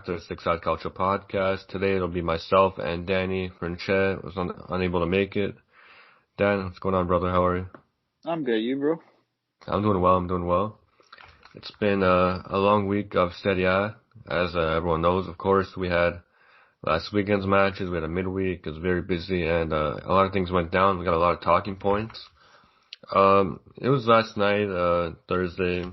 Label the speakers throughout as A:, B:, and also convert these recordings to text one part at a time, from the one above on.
A: back to the Six Side Calcio podcast. Today it'll be myself and Danny. Franche was unable to make it. Dan, what's going on, brother? How are you?
B: I'm good. You, bro?
A: I'm doing well. It's been a long week of Serie A. As everyone knows, of course, we had last weekend's matches. We had a midweek. It was very busy, and a lot of things went down. We got a lot of talking points. It was last night, Thursday,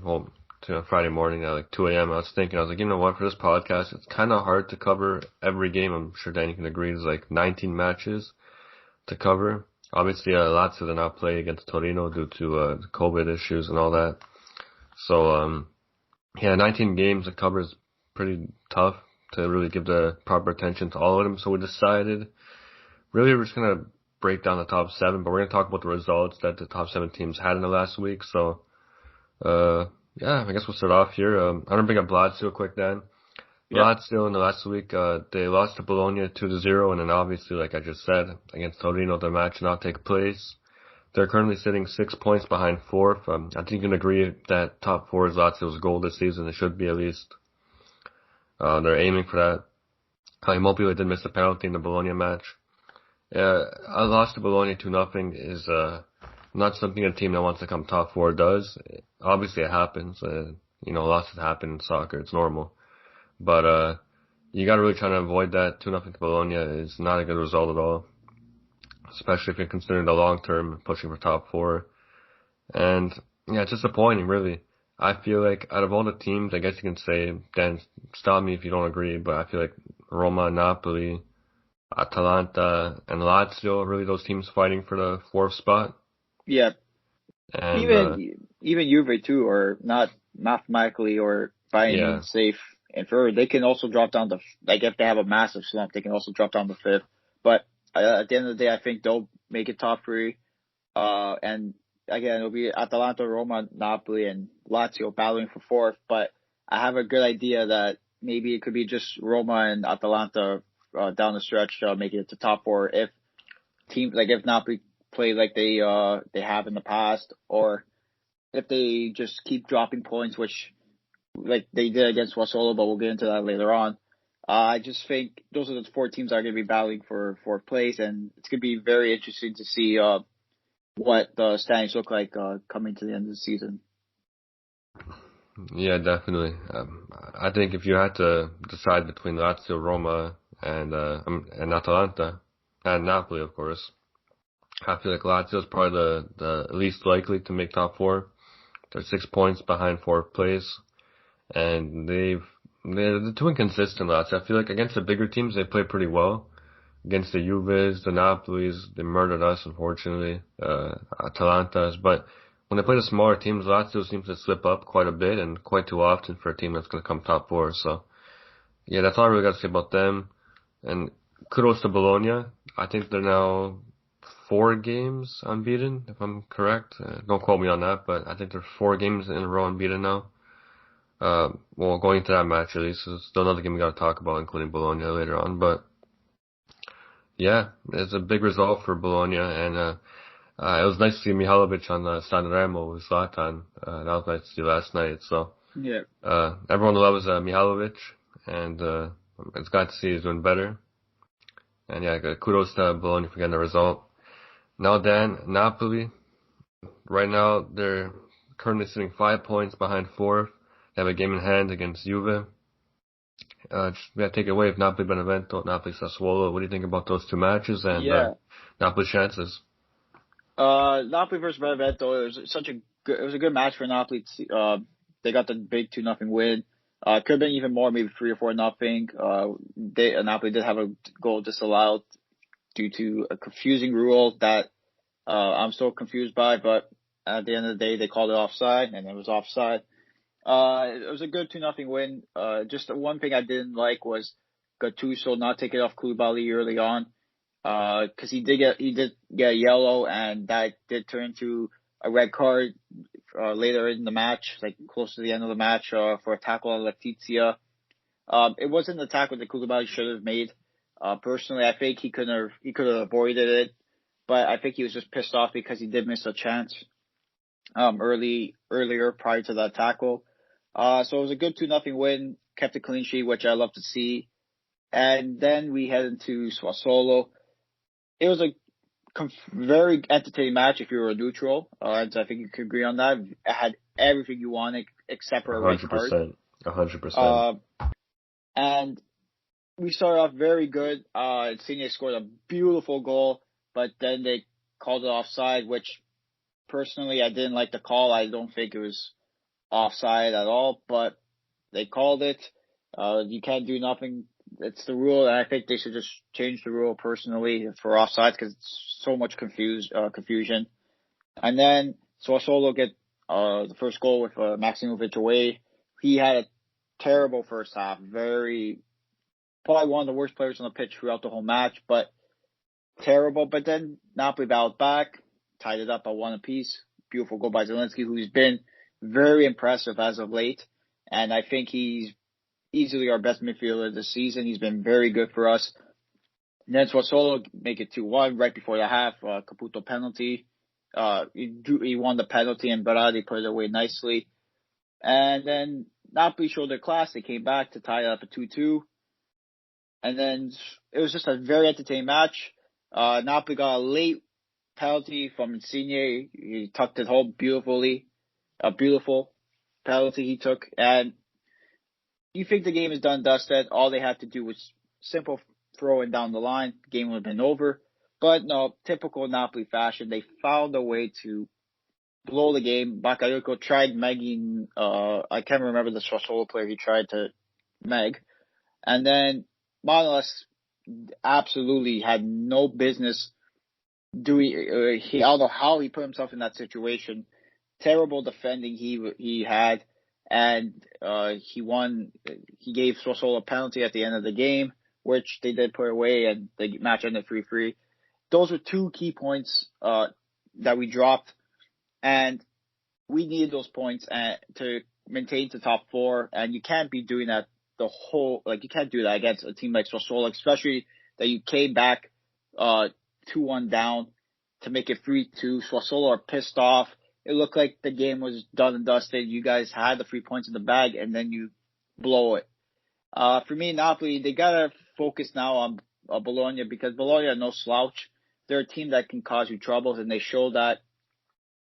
A: to Friday morning at like 2 a.m. I was like, you know what, for this podcast, it's kind of hard to cover every game. I'm sure Danny can agree. There's like 19 matches to cover. Obviously, Lazio did not play against Torino due to COVID issues and all that. So, 19 games to cover is pretty tough to really give the proper attention to all of them. So we decided, really, we're just going to break down the top 7, but we're going to talk about the results that the top 7 teams had in the last week. So, I guess we'll start off here. I'm going to bring up Lazio quick, Dan.
B: Yep.
A: Lazio in the last week, they lost to Bologna 2-0, and then obviously, like I just said, against Torino, the match did not take place. They're currently sitting 6 points behind fourth. I think you can agree that top 4 is Lazio's goal this season. It should be at least. They're aiming for that. Immobile did miss a penalty in the Bologna match. A loss to Bologna 2-0 is not something a team that wants to come top 4 does. Obviously, it happens. Losses happen in soccer. It's normal. But you got to really try to avoid that. 2-0 to Bologna is not a good result at all, especially if you're considering the long term pushing for top 4. And it's disappointing, really. I feel like out of all the teams, I guess you can say, Dan, stop me if you don't agree, but I feel like Roma, Napoli, Atalanta, and Lazio are really those teams fighting for the 4th spot.
B: Yeah.
A: And,
B: even Juve too are not mathematically or by any means safe. And they can also drop down to, like, if they have a massive slump, they can also drop down to 5th. But at the end of the day, I think they'll make it top 3. And again, it'll be Atalanta, Roma, Napoli, and Lazio battling for 4th. But I have a good idea that maybe it could be just Roma and Atalanta down the stretch making it to top 4 if teams if Napoli play like they have in the past, or if they just keep dropping points, which like they did against Sassuolo, but we'll get into that later on. I just think those are the 4 teams that are going to be battling for 4th place, and it's going to be very interesting to see what the standings look like coming to the end of the season.
A: Yeah, definitely. I think if you had to decide between Lazio, Roma, and Atalanta, and Napoli, of course, I feel like Lazio is probably the least likely to make top 4. They're 6 points behind 4th place, and they're too inconsistent. Lazio. I feel like against the bigger teams they play pretty well. Against the Juves, the Napolis, they murdered us, unfortunately. Atalantas, but when they play the smaller teams, Lazio seems to slip up quite a bit and quite too often for a team that's going to come top 4. So, that's all I really got to say about them. And kudos to Bologna. I think they're now 4 games unbeaten, if I'm correct. Don't quote me on that, but I think they're 4 games in a row unbeaten now. Going into that match at least. There's still another game we got to talk about, including Bologna later on. But it's a big result for Bologna, and it was nice to see Mihalovic on San Remo with Zlatan. That was nice to see last night. So everyone loves Mihalovic, and it's glad to see he's doing better. And kudos to Bologna for getting the result. Now, Dan, Napoli, right now they're currently sitting 5 points behind 4th. They have a game in hand against Juve. Take it away with Napoli Benevento, Napoli Sassuolo. What do you think about those 2 matches and Napoli's chances?
B: Napoli versus Benevento, it was a good match for Napoli. They got the big 2-0 win. Could have been even more, maybe 3 or 4-0. Napoli did have a goal disallowed due to a confusing rule that I'm still confused by, but at the end of the day, they called it offside, and it was offside. It was a good 2-0 win. Just one thing I didn't like was Gattuso not taking off Koulibaly early on, because he did get a yellow, and that did turn into a red card later in the match, like close to the end of the match, for a tackle on Letizia. It wasn't the tackle that Koulibaly should have made. Personally, I think he could have avoided it, but I think he was just pissed off because he did miss a chance earlier prior to that tackle. So it was a good 2-0 win. kept a clean sheet, which I love to see. And then we head into Sassuolo. It was a very entertaining match if you were a neutral. And I think you could agree on that. It had everything you wanted except for a red card.
A: 100%.
B: And we started off very good. Insigne scored a beautiful goal, but then they called it offside, which personally I didn't like the call. I don't think it was offside at all, but they called it. You can't do nothing. It's the rule, and I think they should just change the rule personally for offside because it's so much confusion. And then Sassuolo get the first goal with Maximovic away. He had a terrible first half. Probably one of the worst players on the pitch throughout the whole match, but terrible. But then Napoli battled back, tied it up at 1 apiece. Beautiful goal by Zielinski, who's been very impressive as of late. And I think he's easily our best midfielder this season. He's been very good for us. And then Sassuolo make it 2-1 right before the half. Caputo penalty. He won the penalty, and Berardi put it away nicely. And then Napoli showed their class. They came back to tie it up at 2-2. And then it was just a very entertaining match. Napoli got a late penalty from Insigne. He tucked it home beautifully. A beautiful penalty he took. And you think the game is done, dusted. All they had to do was simple throwing down the line. The game would have been over. But no, typical Napoli fashion. They found a way to blow the game. Bakayoko tried megging, I can't remember the Sassuolo player he tried to meg. And then Manolas absolutely had no business doing, I don't know how he put himself in that situation. Terrible defending he had. And he won. He gave Sassuolo a penalty at the end of the game, which they did put away, and the match ended 3-3. Those were 2 key points that we dropped, and we needed those points to maintain the top 4. And you can't be doing that you can't do that against a team like Sassuolo, especially that you came back 2-1 down to make it 3-2. Sassuolo are pissed off. It looked like the game was done and dusted. You guys had the 3 points in the bag, and then you blow it. For me, Napoli, they got to focus now on Bologna, because Bologna are no slouch. They're a team that can cause you troubles, and they showed that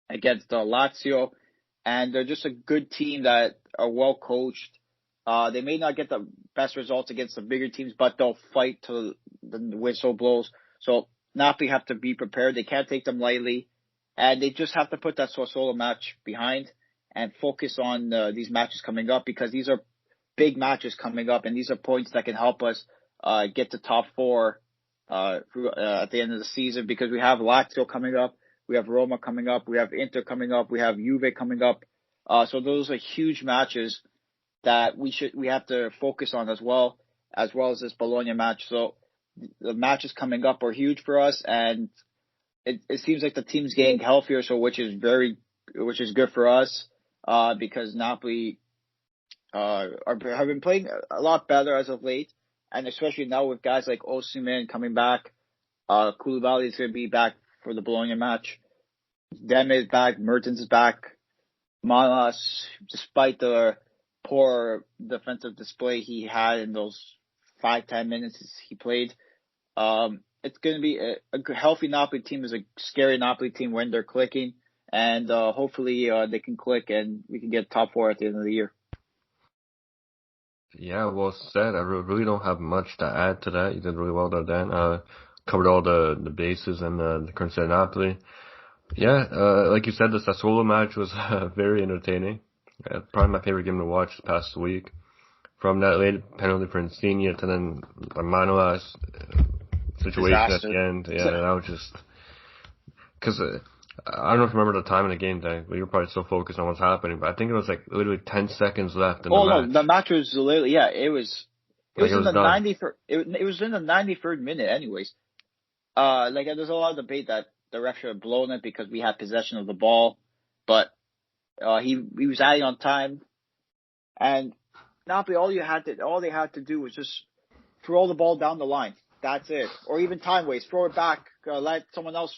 B: against Lazio. And they're just a good team that are well coached. They may not get the best results against the bigger teams, but they'll fight till the whistle blows. So Napoli have to be prepared. They can't take them lightly. And they just have to put that Sassuolo match behind and focus on these matches coming up, because these are big matches coming up, and these are points that can help us get to top 4 at the end of the season, because we have Lazio coming up, we have Roma coming up, we have Inter coming up, we have Juve coming up. So those are huge matches that we have to focus on as well as this Bologna match. So the matches coming up are huge for us, and it seems like the team's getting healthier, so which is good for us, because Napoli have been playing a lot better as of late, and especially now with guys like Osimhen coming back. Koulibaly is going to be back for the Bologna match. Demme is back. Mertens is back. Manolas, despite the poor defensive display he had in those 5-10 minutes he played, it's going to be a healthy Napoli team. Is a scary Napoli team when they're clicking, and hopefully they can click and we can get top 4 at the end of the year.
A: Yeah, well said. I really don't have much to add to that. You did really well there, Dan. Covered all the bases and the current state of Napoli. Yeah, like you said, the Sassuolo match was very entertaining. Probably my favorite game to watch this past week. From that late penalty for Insigne to then the Manolas situation at the end. Yeah, that was just... Because I don't know if you remember the time in the game, Dan, but you were probably so focused on what's happening, but I think it was like literally 10 seconds left in the match.
B: No, the match was literally, it was in the 93rd minute anyways. There's a lot of debate that the ref should have blown it because we had possession of the ball, but he was adding on time, and Napoli, all they had to do was just throw the ball down the line. That's it. Or even time waste, throw it back, let someone else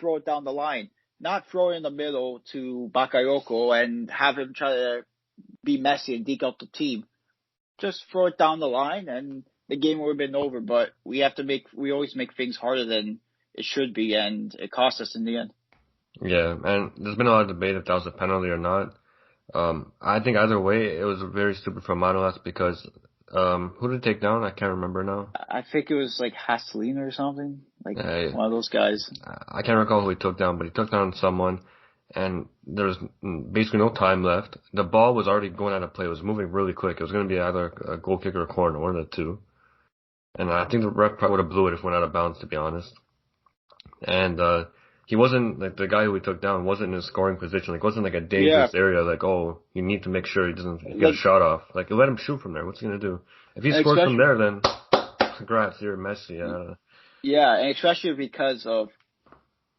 B: throw it down the line. Not throw it in the middle to Bakayoko and have him try to be messy and deke out the team. just throw it down the line and the game would have been over. But we always make things harder than it should be, and it cost us in the end.
A: Yeah, and there's been a lot of debate if that was a penalty or not. I think either way, it was very stupid from Manolas because, who did it take down? I can't remember now.
B: I think it was like Haslin or something, like
A: Uh,
B: one of those guys.
A: I can't recall who he took down, but he took down someone, and there was basically no time left. The ball was already going out of play. It was moving really quick. It was going to be either a goal kick or a corner, one of the two. And I think the ref probably would have blew it if it went out of bounds, to be honest. And he wasn't like the guy who we took down wasn't in a scoring position. Like, it wasn't like a dangerous area. Like, oh, you need to make sure he doesn't get a shot off. Like, let him shoot from there. What's he gonna do? If he scores from there, then congrats, you're Messi.
B: Yeah, and especially because of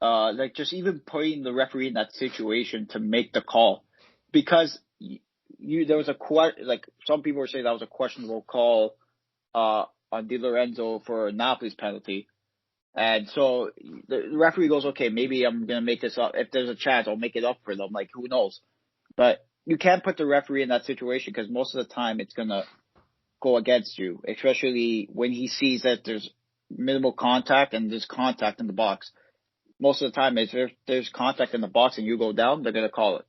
B: like just even putting the referee in that situation to make the call, because there was like some people were saying that was a questionable call on Di Lorenzo for Napoli's penalty. And so the referee goes, okay, maybe I'm going to make this up. If there's a chance, I'll make it up for them. Like, who knows? But you can't put the referee in that situation because most of the time it's going to go against you, especially when he sees that there's minimal contact and there's contact in the box. Most of the time, if there's contact in the box and you go down, they're going to call it.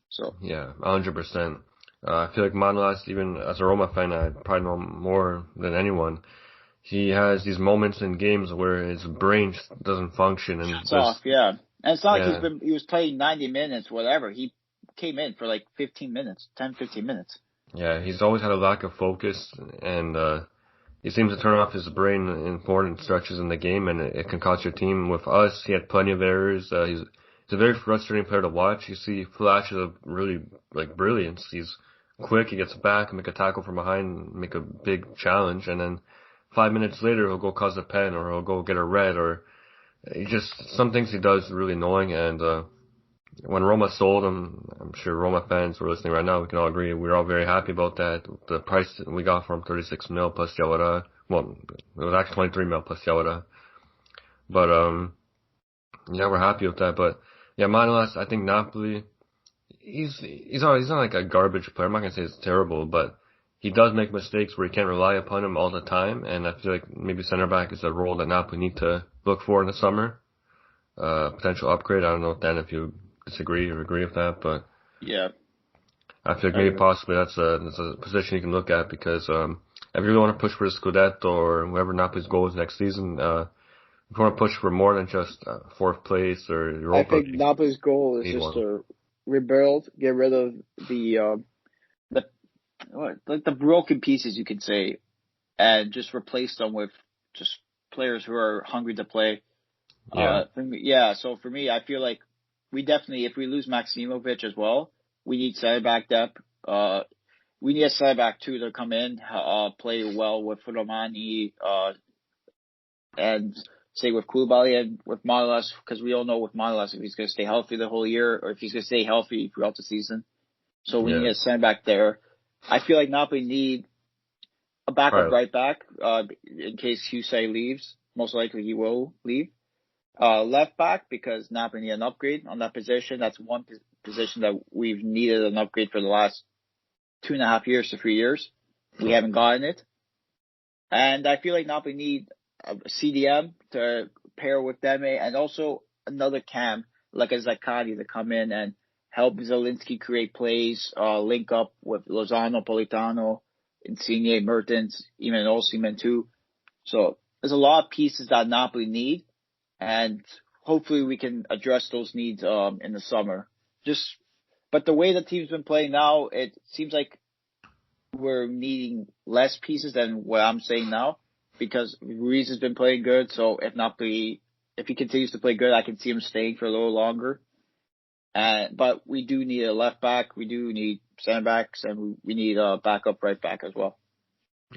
B: So
A: yeah, 100%. I feel like Manolas, even as a Roma fan, I probably know more than anyone. He has these moments in games where his brain just doesn't function and
B: it's off, yeah. And it's not like he was playing 90 minutes, whatever. He came in for like 15 minutes.
A: Yeah, he's always had a lack of focus, and he seems to turn off his brain in important stretches in the game, and it can cost your team. With us, he had plenty of errors. He's a very frustrating player to watch. You see flashes of really like brilliance. He's quick. He gets back, make a tackle from behind, make a big challenge, and then 5 minutes later he'll go cause a pen or he'll go get a red, or he just some things he does really annoying. And when Roma sold him, I'm sure Roma fans who are listening right now, we can all agree we're all very happy about that. The price that we got for him, 36 mil plus Diawara. Well, it was actually 23 mil plus Diawara. But yeah, we're happy with that. But yeah, Manolas, I think Napoli, he's not like a garbage player. I'm not gonna say it's terrible, but he does make mistakes where you can't rely upon him all the time, and I feel like maybe center back is a role that Napoli need to look for in the summer. Potential upgrade. I don't know, Dan, if you disagree or agree with that, but
B: yeah,
A: I feel like maybe possibly that's a position you can look at because if you really want to push for the scudetto or whoever Napoli's goal is next season, if you want to push for more than just fourth place or Europa,
B: I think Napoli's goal is just to rebuild, get rid of the broken pieces, you could say, and just replace them with just players who are hungry to play. So for me, I feel like we definitely, if we lose Maximovic as well, we need center back depth. We need a center back too to come in, play well with Romani, and say with Koulibaly and with Manolas, because we all know with Manolas if he's going to stay healthy the whole year or if he's going to stay healthy throughout the season. So we need a center back there. I feel like Napoli need a backup right back in case Husey leaves. Most likely he will leave. Left back, because Napoli need an upgrade on that position. That's one position that we've needed an upgrade for the last 2.5 years to 3 years. We haven't gotten it. And I feel like Napoli need a CDM to pair with Deme and also another cam like a Zakati to come in and help Zielinski create plays, link up with Lozano, Politano, Insigne, Mertens, even Osimhen too. So there's a lot of pieces that Napoli need, and hopefully we can address those needs in the summer. But the way the team's been playing now, it seems like we're needing less pieces than what I'm saying now, because Ruiz has been playing good. So if he continues to play good, I can see him staying for a little longer. But we do need a left back, we do need center backs, and we need a backup right back as well.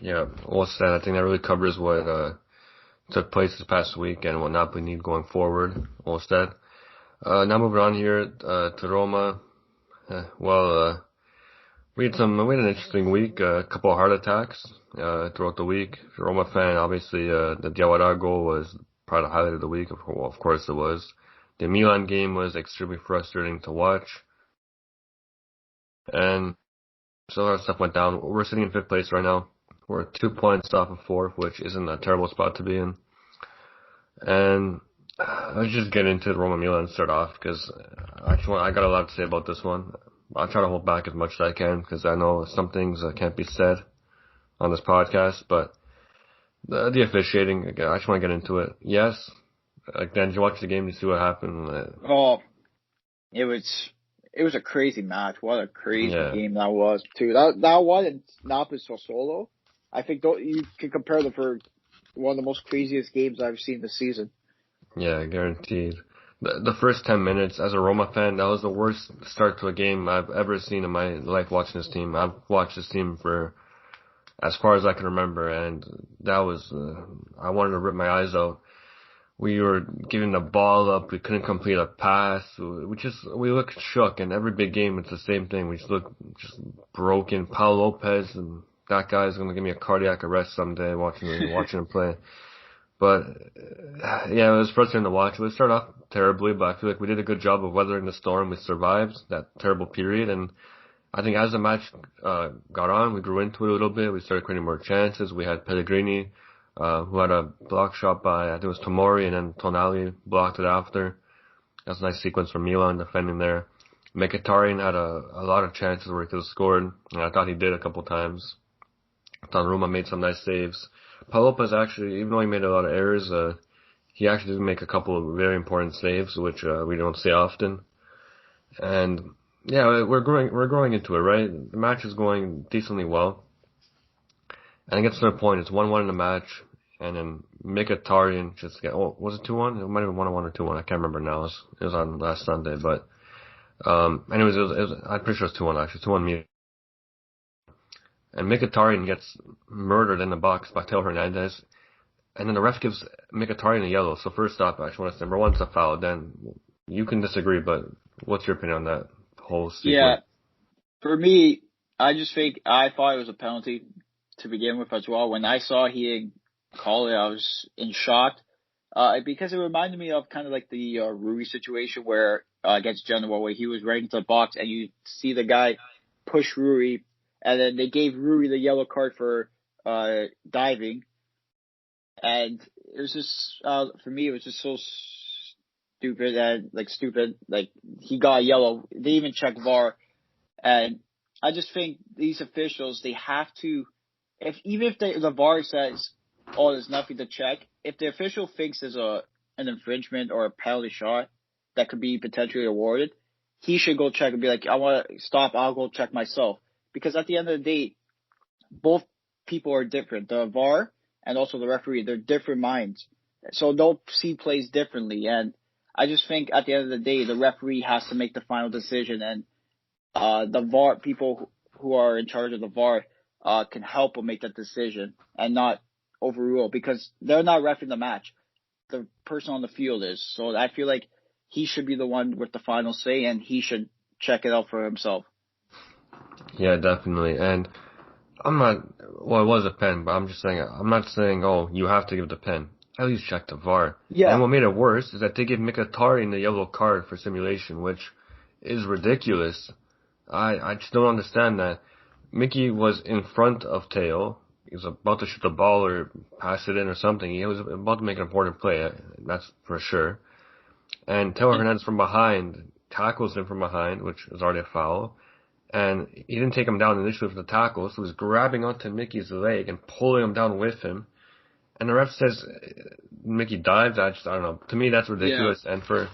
A: Yeah, well said. I think that really covers what took place this past week and what Napoli need going forward. Well said. Now moving on here to Roma. We had an interesting week. A couple of heart attacks throughout the week. If you're a Roma fan, obviously the Diawara goal was probably the highlight of the week. Well, of course it was. The Milan game was extremely frustrating to watch. And So a lot of stuff went down. We're sitting in 5th place right now. We're 2 points off of 4th, which isn't a terrible spot to be in. And let's just get into the Roma-Milan and start off, because I got a lot to say about this one. I'll try to hold back as much as I can, because I know some things can't be said on this podcast, but the officiating, again, I just want to get into it. Yes, like, Dan, did you watch the game to see what happened?
B: Oh, it was a crazy match. What a crazy
A: Yeah.
B: game that was too. That one and Napoli Sassuolo, I think you can compare them for one of the most craziest games I've seen this season.
A: Yeah, guaranteed. The first 10 minutes, as a Roma fan, that was the worst start to a game I've ever seen in my life watching this team. I've watched this team for as far as I can remember, and that was, I wanted to rip my eyes out. We were giving the ball up, we couldn't complete a pass, we looked shook, and every big game it's the same thing. We just look just broken. Paul Lopez, and that guy's gonna give me a cardiac arrest someday watching him play. But yeah, it was frustrating to watch. We started off terribly, but I feel like we did a good job of weathering the storm. We survived that terrible period, and I think as the match got on, we grew into it a little bit. We started creating more chances. We had Pellegrini, who had a block shot by, I think it was Tomori, and then Tonali blocked it after. That's a nice sequence from Milan defending there. Mkhitaryan had a lot of chances where he could have scored, and I thought he did a couple times. Donnarumma made some nice saves. Paul Lopez actually, even though he made a lot of errors, he actually did make a couple of very important saves, which we don't see often. And yeah, we're growing into it, right? The match is going decently well. And it gets to the point, it's 1-1 in the match, and then Mkhitaryan was it 2-1? It might have been 1-1 or 2-1, I can't remember now. It was on last Sunday, but, anyways, I'm pretty sure it's 2-1 actually, 2-1 Milan. And Mkhitaryan gets murdered in the box by Teo Hernandez. And then the ref gives Mkhitaryan a yellow. So first off, I just want to say, number one, it's a foul. Dan, you can disagree, but what's your opinion on that whole sequence?
B: Yeah, for me, I thought it was a penalty to begin with as well. When I saw he didn't call it, I was in shock. Because it reminded me of kind of like the Rui situation where against Genoa, where he was right into the box and you see the guy push Rui, and then they gave Rui the yellow card for diving, and it was just for me it was just so stupid. Like he got yellow. They even checked VAR, and I just think these officials, they have to, even if the VAR says, oh, there's nothing to check, if the official thinks there's an infringement or a penalty shot that could be potentially awarded, he should go check and be like, I want to stop, I'll go check myself. Because at the end of the day, both people are different. The VAR and also the referee, they're different minds. So they'll see plays differently. And I just think at the end of the day, the referee has to make the final decision, and the VAR people who are in charge of the VAR can help them make that decision and not overrule, because they're not reffing the match. The person on the field is. So I feel like he should be the one with the final say, and he should check it out for himself.
A: Yeah, definitely. And I'm not, well, it was a pen, but I'm not saying, oh, you have to give the pen. At least check the VAR.
B: Yeah.
A: And what made it worse is that they gave Mkhitaryan the yellow card for simulation, which is ridiculous. I just don't understand that. Mickey was in front of Teo. He was about to shoot the ball or pass it in or something. He was about to make an important play, that's for sure. And Teo Hernandez from behind tackles him from behind, which was already a foul. And he didn't take him down initially for the tackle, so he was grabbing onto Mickey's leg and pulling him down with him. And the ref says Mickey dives. I don't know. To me, that's ridiculous. Yeah. And for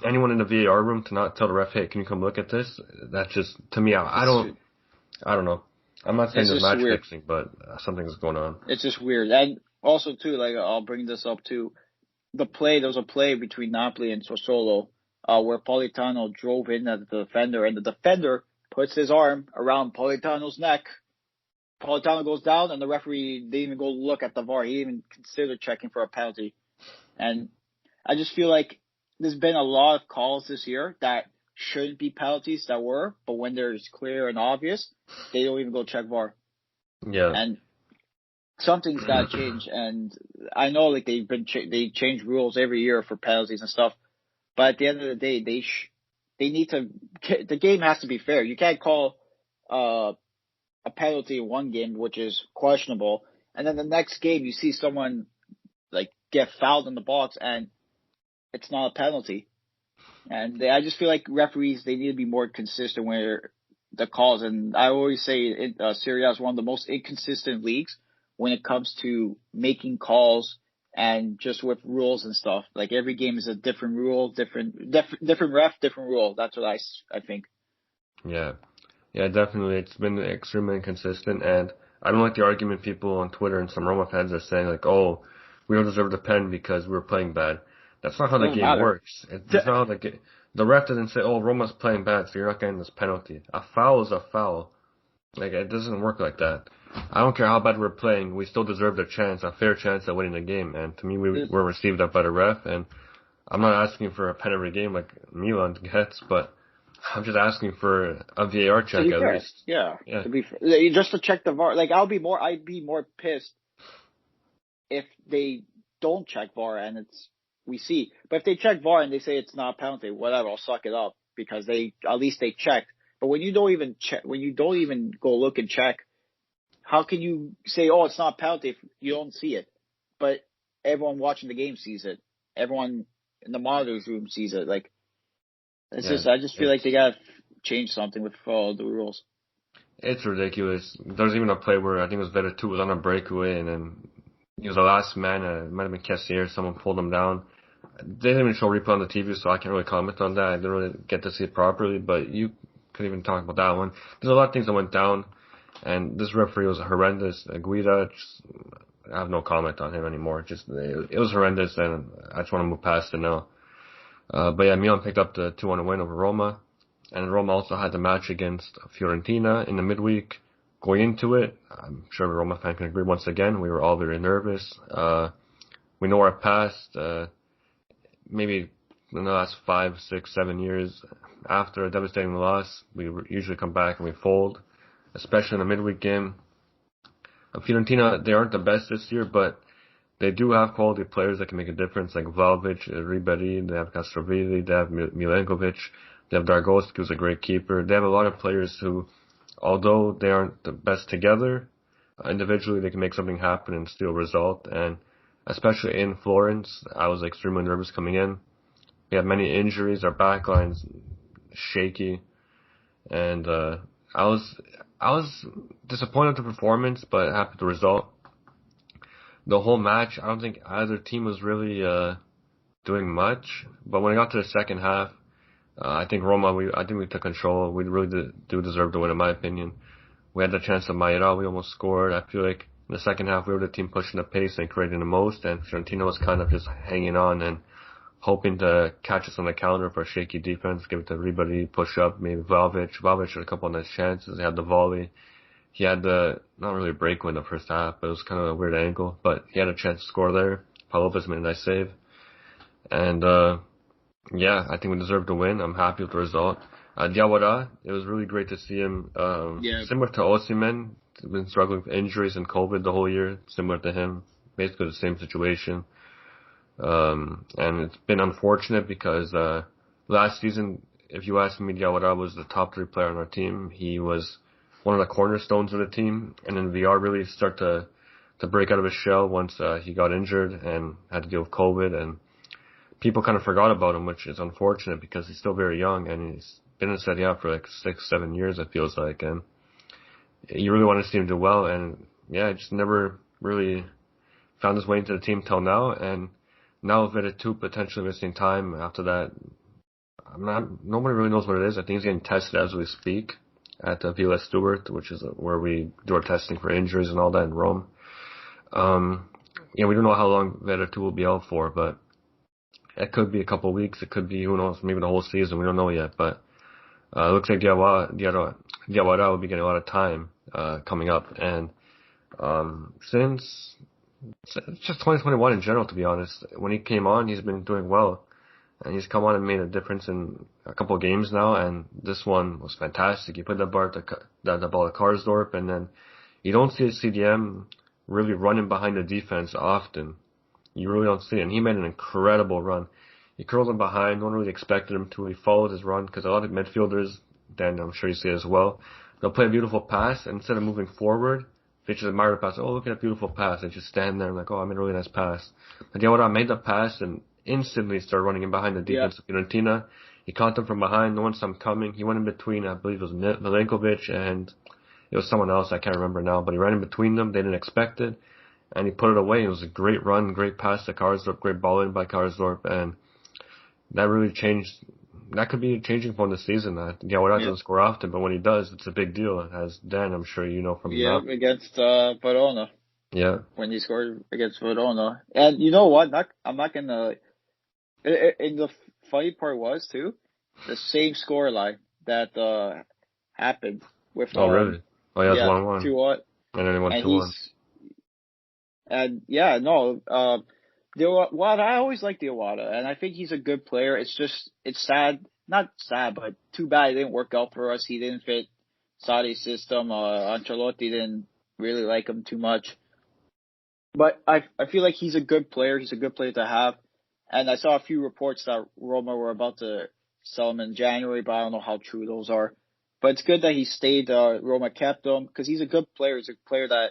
A: anyone in the VAR room to not tell the ref, hey, can you come look at this? That's just, to me, I don't know. I'm not saying there's match fixing, but something's going on.
B: It's just weird. And also, too, like, I'll bring this up, too. There was a play between Napoli and Sassuolo, where Politano drove in at the defender, and the defender puts his arm around Politano's neck. Politano goes down, and the referee didn't even go look at the VAR. He didn't even consider checking for a penalty. And I just feel like there's been a lot of calls this year that shouldn't be penalties that were, but when there's clear and obvious, they don't even go check VAR.
A: Yeah.
B: And something's got to change. And I know, like, they change rules every year for penalties and stuff, but at the end of the day, they need to. The game has to be fair. You can't call a penalty in one game, which is questionable, and then the next game you see someone like get fouled in the box and it's not a penalty. And I just feel like referees, they need to be more consistent where the calls. And I always say Serie A is one of the most inconsistent leagues when it comes to making calls and just with rules and stuff. Like every game is a different rule, different ref, different rule. That's what I think.
A: Yeah. Yeah, definitely. It's been extremely inconsistent, and I don't like the argument people on Twitter and some Roma fans are saying like, oh, we don't deserve the pen because we were playing bad. That's not how
B: It
A: the
B: doesn't
A: game
B: matter.
A: works. It's not how the ref doesn't say, oh, Roma's playing bad, so you're not getting this penalty. A foul is a foul. Like, it doesn't work like that. I don't care how bad we're playing, we still deserved a fair chance at winning the game, and to me, we were received that by the ref, and I'm not asking for a pen every game like Milan gets, but I'm just asking for a VAR check at least.
B: Yeah.
A: Yeah.
B: To be fair, just to check the VAR. Like I'd be more pissed if they don't check VAR and we see. But if they check VAR and they say it's not a penalty, whatever, I'll suck it up because at least they checked. But when you don't even check, when you don't even go look and check, how can you say, oh, it's not a penalty if you don't see it? But everyone watching the game sees it. Everyone in the monitors room sees it. Like, I just feel like they gotta change something with the rules.
A: It's ridiculous. There's even a play where I think it was Veretout was on a breakaway and then he was the last man. It might have been Kessier. Someone pulled him down. They didn't even show replay on the TV, so I can't really comment on that. I didn't really get to see it properly, but you could even talk about that one. There's a lot of things that went down, and this referee was horrendous. Guida, I have no comment on him anymore. It was horrendous, and I just want to move past it now. But yeah, Milan picked up the 2-1 win over Roma, and Roma also had the match against Fiorentina in the midweek. Going into it, I'm sure every Roma fan can agree once again, we were all very nervous. We know our past, maybe in the last 5, 6, 7 years, after a devastating loss, we usually come back and we fold, especially in the midweek game. Fiorentina, they aren't the best this year, but they do have quality players that can make a difference, like Vlahovic, Ribéry, they have Castrovilli, they have Milenkovic, they have Dargoski, who's a great keeper. They have a lot of players who, although they aren't the best together, individually they can make something happen and steal a result. And especially in Florence, I was extremely nervous coming in. We had many injuries, our backline's shaky, and I was disappointed with the performance, but happy with the result. The whole match, I don't think either team was really doing much, but when it got to the second half, I think I think we took control. We really do deserve to win, in my opinion. We had the chance of Mayoral, we almost scored. I feel like in the second half, we were the team pushing the pace and creating the most, and Fiorentina was kind of just hanging on and hoping to catch us on the counter for a shaky defense, give it to everybody, push up, maybe Vlahovic. Vlahovic had a couple of nice chances. He had the volley. He had not really a breakaway in the first half, but it was kind of a weird angle, but he had a chance to score there. Paul Lopez made a nice save. And, yeah, I think we deserved to win. I'm happy with the result. Diawara, it was really great to see him, similar to Osimhen. He's been struggling with injuries and COVID the whole year, similar to him. Basically the same situation. And it's been unfortunate because, last season, if you ask me, Diawara was the top 3 player on our team. He was one of the cornerstones of the team, and then VR really started to break out of his shell once he got injured and had to deal with COVID, and people kind of forgot about him, which is unfortunate because he's still very young and he's been in Serie A for like 6, 7 years, it feels like, and you really want to see him do well, and yeah, just never really found his way into the team till now, and now with Veretout potentially missing time after that, nobody really knows what it is. I think he's getting tested as we speak at Villa Stewart, which is where we do our testing for injuries and all that in Rome. Yeah, we don't know how long Veretout will be out for, but it could be a couple of weeks. It could be, who knows, maybe the whole season. We don't know yet, but it looks like Diawara will be getting a lot of time coming up. And since it's just 2021 in general, to be honest, when he came on, he's been doing well. And he's come on and made a difference in a couple of games now, and this one was fantastic. He put the ball at Karsdorp, and then you don't see a CDM really running behind the defense often. You really don't see it, and he made an incredible run. He curled him behind, no one really expected him to. He followed his run, because a lot of midfielders, Dan, I'm sure you see it as well, they'll play a beautiful pass, and instead of moving forward, they just admire the pass. Oh, look at that beautiful pass. They just stand there and like, oh, I made a really nice pass. And Diawara made the pass and instantly started running in behind the
B: Yeah.
A: defense of Fiorentina. He caught them from behind. No one saw him coming. He went in between, I believe it was Milenkovic and it was someone else. I can't remember now, but he ran in between them. They didn't expect it. And he put it away. It was a great run, great pass to Karsdorp, great ball in by Karsdorp. And that really changed. That could be a changing point this season. Diawara doesn't score often, but when he does, it's a big deal. As Dan, I'm sure you know from
B: against Verona.
A: Yeah.
B: When he scored against Verona. And you know what? I'm not gonna. And the funny part was too, the same scoreline that happened with.
A: Oh really? Oh yeah, it's 1-1.
B: 2-1.
A: And then he won 2-1.
B: And yeah, no. Diawara, I always liked Diawara, and I think he's a good player. It's sad, not sad, but too bad it didn't work out for us. He didn't fit Sarri's system. Ancelotti didn't really like him too much. But I feel like he's a good player. He's a good player to have. And I saw a few reports that Roma were about to sell him in January, but I don't know how true those are. But it's good that he stayed. Roma kept him because he's a good player. He's a player that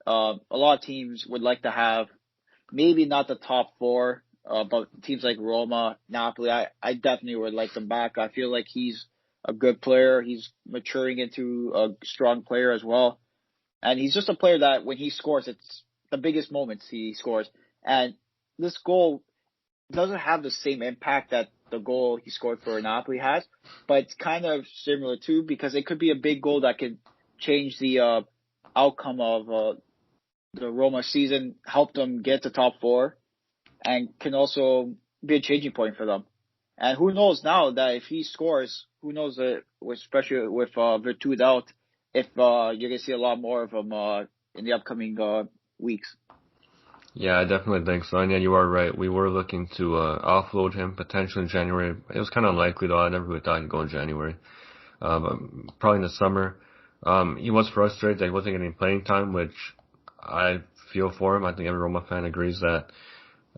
B: a lot of teams would like to have. Maybe not the top four, but teams like Roma, Napoli, I definitely would like them back. I feel like he's a good player. He's maturing into a strong player as well. And he's just a player that when he scores, it's the biggest moments he scores. And this goal doesn't have the same impact that the goal he scored for Napoli has, but it's kind of similar too because it could be a big goal that could change the outcome of the Roma season, help them get to top four, and can also be a changing point for them. And who knows now that if he scores, who knows, especially with Virtud out, if you're going to see a lot more of him in the upcoming weeks.
A: Yeah, I definitely think so. And yeah, you are right. We were looking to offload him potentially in January. It was kind of unlikely though. I never really thought he'd go in January. But probably in the summer. He was frustrated that he wasn't getting playing time, which I feel for him. I think every Roma fan agrees that.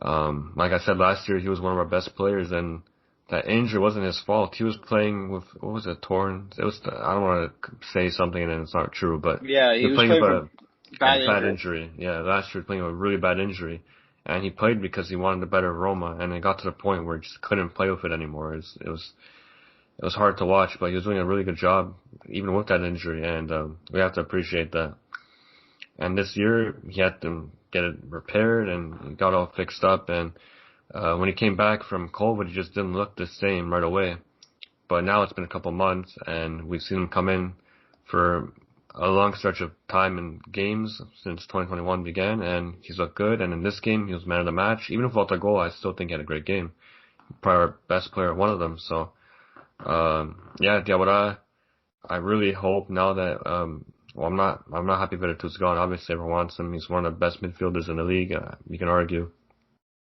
A: Like I said last year, he was one of our best players, and that injury wasn't his fault. He was playing with, what was it, torn? It was, I don't want to say something and it's not true, but
B: yeah, he was playing with a bad injury.
A: Yeah, last year playing with a really bad injury, and he played because he wanted to better Roma, and it got to the point where he just couldn't play with it anymore. It was hard to watch, but he was doing a really good job even with that injury, and we have to appreciate that. And this year he had to get it repaired and got all fixed up, and when he came back from COVID, he just didn't look the same right away. But now it's been a couple months, and we've seen him come in for a long stretch of time in games since 2021 began, and he's looked good. And in this game, he was man of the match. Even without the goal, I still think he had a great game. Probably our best player, one of them. So, yeah, Diawara, I really hope now that, well, I'm not happy Veretou's gone. Obviously, everyone wants him. He's one of the best midfielders in the league. You can argue.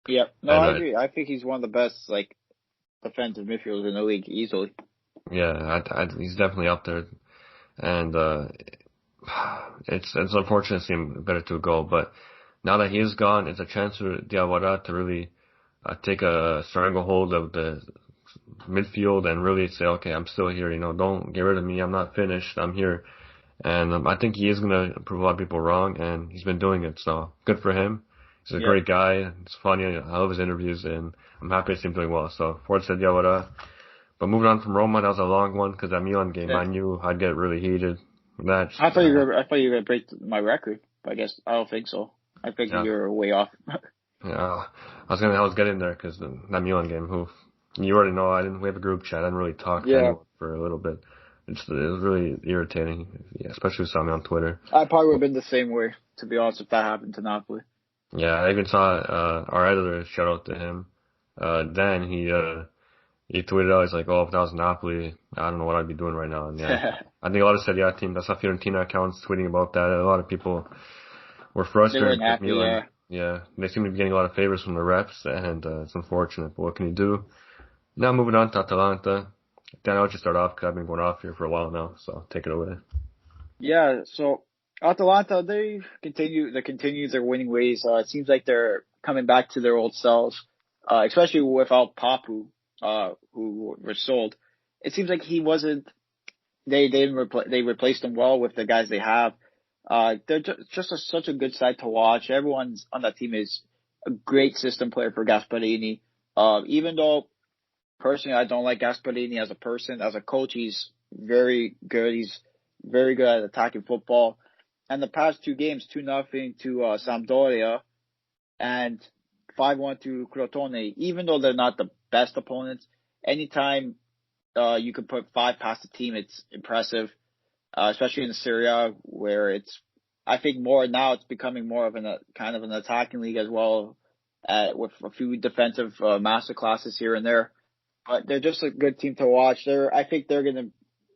B: Yeah, no, I agree. I think he's one of the best, defensive midfielders in the league, easily.
A: Yeah, he's definitely up there. And it's unfortunate to see him Veretout go, but now that he is gone, it's a chance for Diawara to really take a stranglehold of the midfield and really say, okay, I'm still here. Don't get rid of me. I'm not finished. I'm here. And I think he is going to prove a lot of people wrong, and he's been doing it. So good for him. He's a great guy. It's funny. I love his interviews, and I'm happy to see him doing well. So forza Diawara. But moving on from Roma, that was a long one because that Milan game, I knew I'd get really heated.
B: I thought you were going to break my record, but I guess I don't think so. I think you're way off.
A: Yeah, I was getting there because that Milan game. You already know, we have a group chat. I didn't really talk to anyone for a little bit. It was really irritating, especially if you saw me on Twitter.
B: I probably would have been the same way, to be honest, if that happened to Napoli.
A: Yeah, I even saw our editor, shout out to him. Dan, he tweeted out, he's like, oh, if that was Napoli, I don't know what I'd be doing right now. And I think a lot of Serie A teams, I saw Fiorentina accounts tweeting about that. A lot of people were frustrated with Milan. Yeah, they seem to be getting a lot of favors from the refs, and it's unfortunate, but what can you do? Now moving on to Atalanta. Dan, I'll just start off because I've been going off here for a while now, so take it away.
B: Yeah, so Atalanta, they continue their winning ways. It seems like they're coming back to their old selves, especially without Papu, who was sold. It seems like he wasn't they replaced them well with the guys they have. They're such a good side to watch. Everyone's on that team is a great system player for Gasparini. Even though personally I don't like Gasparini as a person, as a coach, he's very good. He's very good at attacking football. And the past two games, 2-0 to Sampdoria and 5-1 to Crotone, even though they're not the best opponents, anytime you can put five past the team, it's impressive, especially in the Serie A where I think more now it's becoming more of kind of an attacking league as well, with a few defensive master classes here and there. But they're just a good team to watch. I think they're going to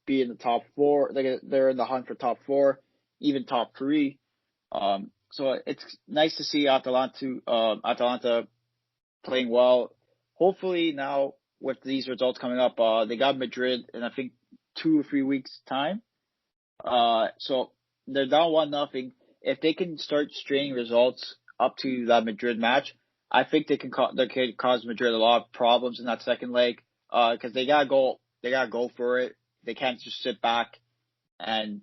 B: be in the top four. They're in the hunt for top four, even top three. So it's nice to see Atalanta playing well. Hopefully now with these results coming up, they got Madrid in I think 2 or 3 weeks time. So they're down 1-0. If they can start stringing results up to that Madrid match, I think they can cause Madrid a lot of problems in that second leg. Because they gotta go for it. They can't just sit back and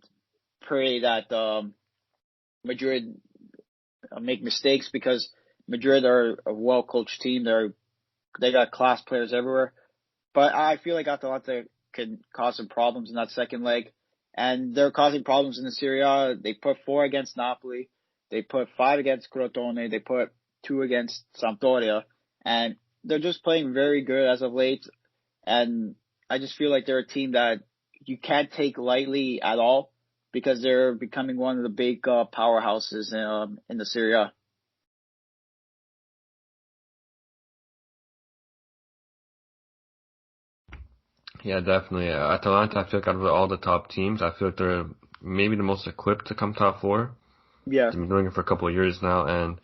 B: pray that Madrid make mistakes, because Madrid are a well-coached team. They got class players everywhere. But I feel like Atalanta can cause some problems in that second leg. And they're causing problems in the Serie A. They put 4 against Napoli. They put 5 against Crotone. They put 2 against Sampdoria. And they're just playing very good as of late. And I just feel like they're a team that you can't take lightly at all, because they're becoming one of the big powerhouses in the Serie A.
A: Yeah, definitely. Atalanta, I feel like out of all the top teams, I feel like they're maybe the most equipped to come top four.
B: Yeah.
A: They've been doing it for a couple of years now, and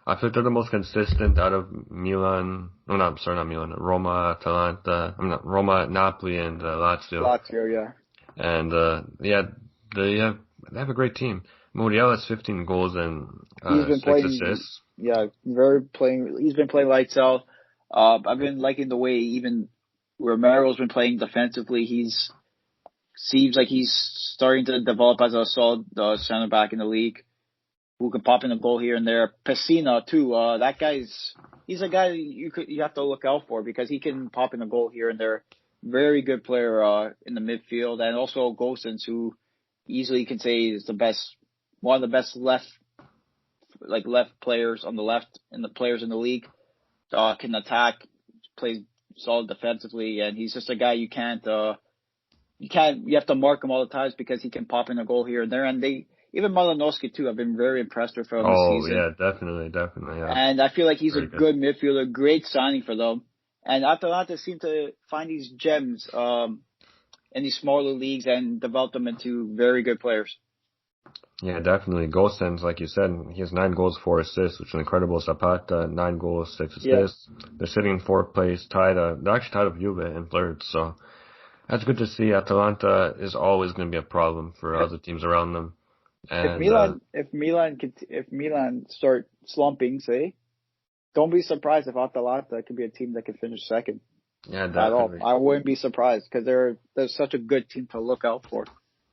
A: I feel like they're the most consistent out of Milan. Oh, no, sorry, not Milan. Roma, Atalanta. I'm not Roma, Napoli, and Lazio.
B: Lazio, yeah.
A: And yeah, they have a great team. Muriel has 15 goals and
B: He's been
A: 6
B: playing,
A: assists.
B: yeah, he's been playing lights out. I've been liking the way even Romero's been playing defensively. Seems like he's starting to develop as a solid center back in the league, who can pop in a goal here and there. Pessina too. He's a guy you have to look out for, because he can pop in a goal here and there. Very good player in the midfield, and also Gosens, who easily can say is one of the best left players on the left, and the players in the league. Can attack, plays solid defensively, and he's just a guy you have to mark him all the times, because he can pop in a goal here and there. And even Malinowski too, I've been very impressed with him this season.
A: Oh yeah, definitely, yeah.
B: And I feel like he's
A: very
B: a good midfielder, great signing for them. And Atalanta seem to find these gems in these smaller leagues and develop them into very good players.
A: Yeah, definitely. Gosens, like you said, he has 9 goals, 4 assists, which is incredible. Zapata, 9 goals, 6 assists. Yeah. They're sitting in 4th place, they're actually tied with Juve in 3rd, so that's good to see. Atalanta is always going to be a problem for other teams around them. And,
B: if Milan start slumping, say, don't be surprised if Atalanta could be a team that can finish second.
A: Yeah, definitely.
B: At all. I wouldn't be surprised, because they're such a good team to look out for,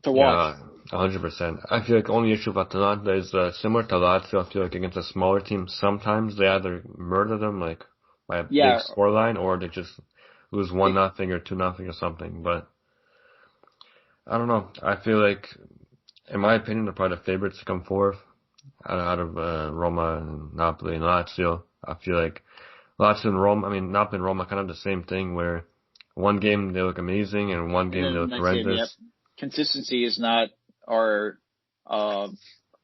B: to watch.
A: Yeah, 100%. I feel like the only issue with Atalanta is similar to Lazio. I feel like against a smaller team, sometimes they either murder them like by a big scoreline, or they just lose 1-0 or 2-0 or something. But I don't know. I feel like, in my opinion, they're probably the favorites to come fourth out of Roma and Napoli and Lazio. I feel like Lazio and Roma, Napoli and Roma kind of the same thing, where one game they look amazing and one game they look horrendous.
B: Yep. Consistency is not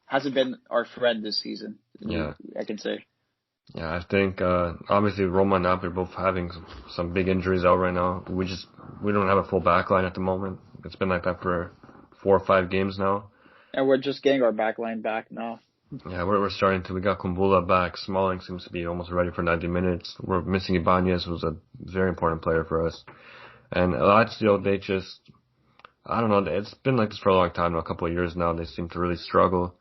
B: hasn't been our friend this season.
A: Yeah,
B: I can say.
A: Yeah, I think obviously Roma and Napoli are both having some big injuries out right now. We don't have a full back line at the moment. It's been like that for 4 or 5 games now.
B: And we're just getting our back line back now.
A: Yeah, we're starting to. We got Kumbula back. Smalling seems to be almost ready for 90 minutes. We're missing Ibanez, who's a very important player for us. And Lazio, they just, I don't know, it's been like this for a long time now, a couple of years now. They seem to really struggle.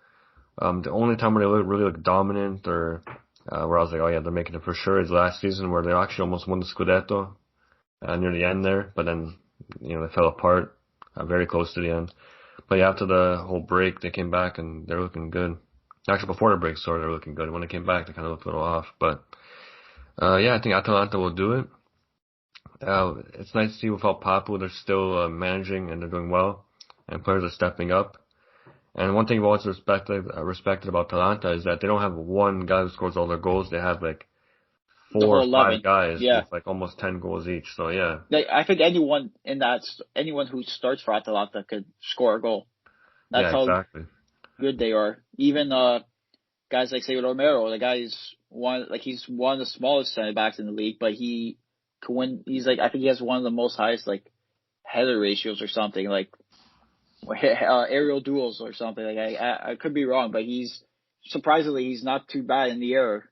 A: The only time where they really look dominant, or where I was like, oh yeah, they're making it for sure, is last season, where they actually almost won the scudetto near the end there, but then they fell apart very close to the end. But yeah, after the whole break, they came back and they're looking good. Actually, before the break, sorry, they're looking good. When they came back, they kind of looked a little off. But yeah, I think Atalanta will do it. It's nice to see without Papu, they're still managing and they're doing well, and players are stepping up. And one thing I've always respected about Atalanta is that they don't have one guy who scores all their goals. They have like
B: The
A: four
B: whole
A: or five
B: 11.
A: guys
B: Yeah.
A: with like almost 10 goals each. So yeah,
B: I think anyone who starts for Atalanta could score a goal. That's
A: yeah,
B: how
A: exactly.
B: good they are. Even guys like say Romero, he's one of the smallest center backs in the league, but he can win. I think he has one of the most highest like header ratios or something, like aerial duels or something. Like I could be wrong, but he's not too bad in the air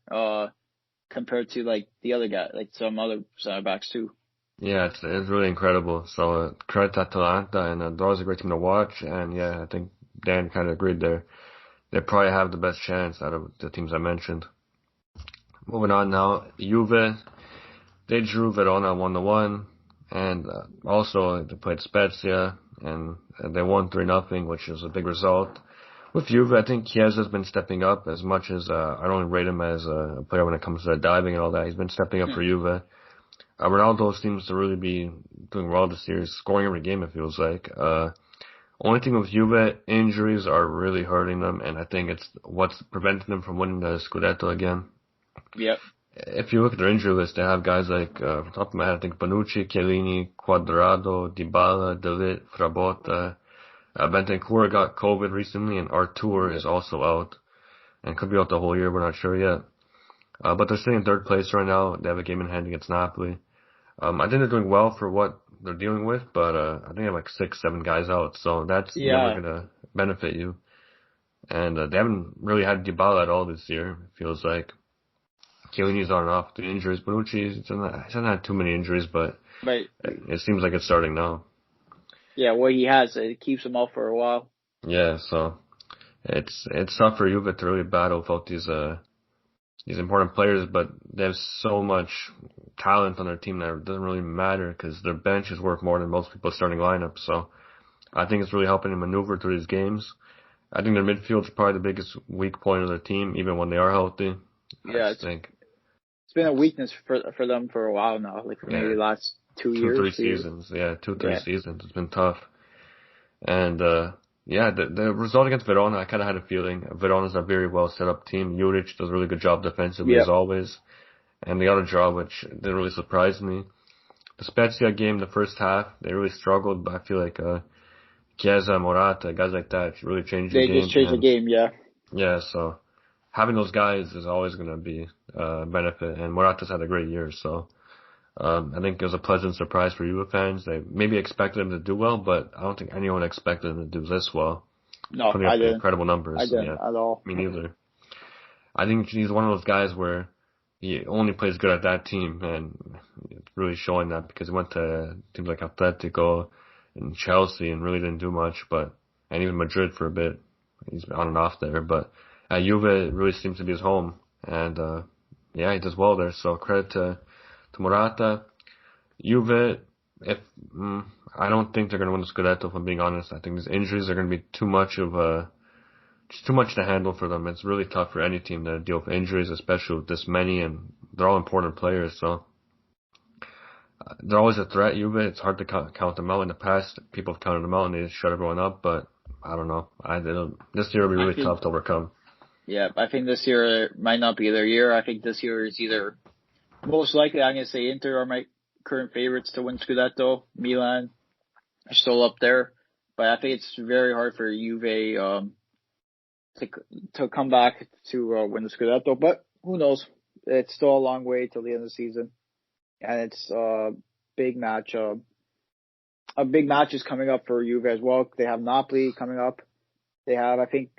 B: compared to like the other guy, like some other center backs too.
A: Yeah, it's really incredible. So credit to Atalanta, and they're always a great team to watch. And yeah, I think Dan kind of agreed there. They probably have the best chance out of the teams I mentioned. Moving on now, Juve, they drew Verona 1-1, and also they played Spezia, and they won 3-0, which is a big result. With Juve, I think Chiesa's been stepping up as much as I don't rate him as a player when it comes to diving and all that. He's been stepping up for Juve. Ronaldo seems to really be doing well this year. He's scoring every game, it feels like. Only thing with Juve, injuries are really hurting them, and I think it's what's preventing them from winning the scudetto again.
B: Yep.
A: If you look at their injury list, they have guys like, off the top of my head, I think Bonucci, Chiellini, Quadrado, Dybala, De Ligt, Frabotta. Bentancur got COVID recently, and Artur is also out, and could be out the whole year. We're not sure yet. But they're sitting in third place right now. They have a game in hand against Napoli. I think they're doing well for what they're dealing with, but I think they have like 6-7 guys out, so that's never gonna benefit you. And they haven't really had Dybala at all this year, it feels like. Chiellini's on and off the injuries. Bonucci hasn't had too many injuries, but it seems like it's starting now.
B: Yeah, what he has, it keeps him out for a while.
A: Yeah, so it's tough for Juve to really battle without these important players, but they have so much talent on their team that it doesn't really matter because their bench is worth more than most people's starting lineup. So I think it's really helping them maneuver through these games. I think their midfield is probably the biggest weak point of their team, even when they are healthy.
B: Yeah,
A: I think
B: it's been a weakness for them for a while now, like for maybe the last 2 years.
A: 3 seasons. Yeah, 2-3 seasons. It's been tough. And yeah, the result against Verona, I kind of had a feeling. Verona's a very well set up team. Juric does a really good job defensively as always. And they got a draw, which didn't really surprise me. The Spezia game, the first half, they really struggled, but I feel like Chiesa, Morata, guys like that really changed the game.
B: They just changed the game, yeah.
A: Yeah, so having those guys is always going to be a benefit. And Morata's had a great year, so I think it was a pleasant surprise for Juve fans. They maybe expected him to do well, but I don't think anyone expected him to do this well.
B: No,
A: Putting up incredible numbers.
B: I didn't at all.
A: Me neither. I think he's one of those guys where he only plays good at that team, and it's really showing that because he went to teams like Atletico and Chelsea and really didn't do much, and even Madrid for a bit. He's on and off there, but at Juve it really seems to be his home, and yeah, he does well there. So credit to Morata. Juve, I don't think they're going to win the scudetto. If I'm being honest, I think these injuries are going to be too much to handle for them. It's really tough for any team to deal with injuries, especially with this many, and they're all important players, so they're always a threat, Juve. It's hard to count them out. In the past, people have counted them out and they just shut everyone up, but I don't know. This year will be really tough to overcome.
B: Yeah, I think this year might not be their year. I think this year is either, most likely, I'm going to say Inter are my current favorites to win scudetto. Milan are still up there, but I think it's very hard for Juve to come back to win the scudetto, but who knows? It's still a long way till the end of the season, and it's a big match. A big match is coming up for Juve as well. They have Napoli coming up. They have, I think,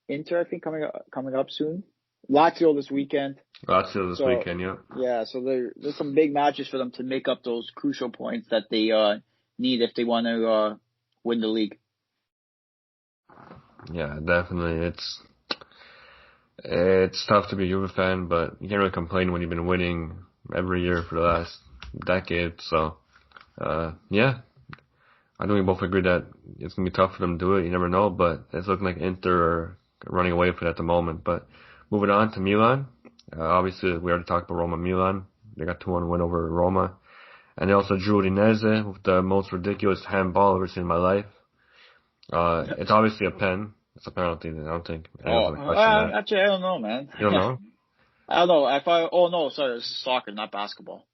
B: Inter, coming up soon. Lazio this weekend.
A: Weekend, yeah.
B: Yeah, so there's some big matches for them to make up those crucial points that they need if they want to win the league.
A: Yeah, definitely. It's tough to be a Juve fan, but you can't really complain when you've been winning every year for the last decade. So, yeah, I know we both agree that it's gonna be tough for them to do it. You never know, but it's looking like Inter are running away with it at the moment. But moving on to Milan, obviously we already talked about Roma-Milan. They got 2-1 win over Roma, and they also drew Udinese with the most ridiculous handball I've ever seen in my life. It's obviously a pen. It's a penalty. I don't think anyone's gonna question that.
B: Actually, I don't know, man.
A: You don't know?
B: I don't know. Oh no, sorry, it's soccer, not basketball.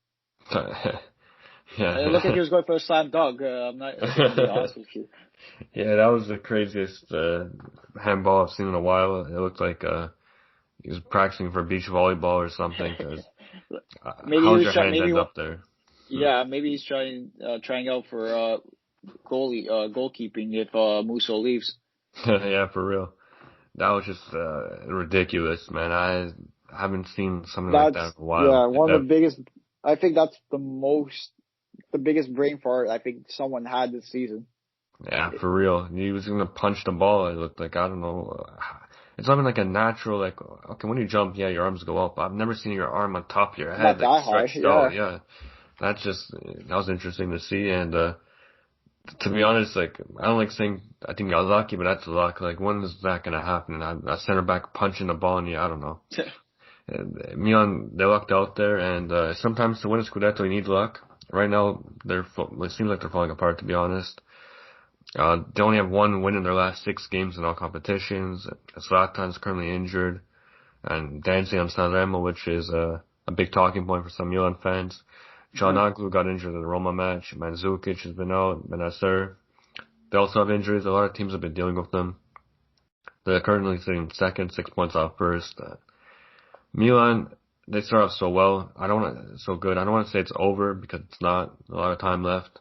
A: Yeah.
B: Look like he was going for a slam dunk. I'm not going to be honest with you.
A: Yeah, that was the craziest handball I've seen in a while. It looked like he was practicing for beach volleyball or something. Cause
B: Maybe he
A: how's
B: was
A: your
B: trying.
A: hand end up there?
B: Yeah, maybe he's trying out for goalkeeping if Musso leaves.
A: Yeah, for real. That was just ridiculous, man. I haven't seen something like that in a while.
B: One of the biggest. I think that's the biggest brain fart I think someone had this season.
A: Yeah, for real. He was gonna punch the ball. It looked like, I don't know. It's not even like a natural, like, okay, when you jump, yeah, your arms go up. I've never seen your arm on top of your head,
B: Not
A: like
B: that high,
A: stretched
B: yeah.
A: out. Yeah, that was interesting to see. And to be honest, like, I don't like saying I think I got lucky, but that's luck. Like, when is that gonna happen? And a center back punching the ball in you, I don't know. Milan, they lucked out there, and sometimes to win a scudetto, you need luck. Right now, it seems like they're falling apart, to be honest. They only have one win in their last 6 games in all competitions. Zlatan's currently injured, and dancing on Sanremo, which is a big talking point for some Milan fans. Çalhanoğlu got injured in the Roma match. Mandzukic has been out. Benacer. They also have injuries. A lot of teams have been dealing with them. They're currently sitting second, 6 points off first. Milan, they start off so well. So good. I don't want to say it's over because it's not. A lot of time left,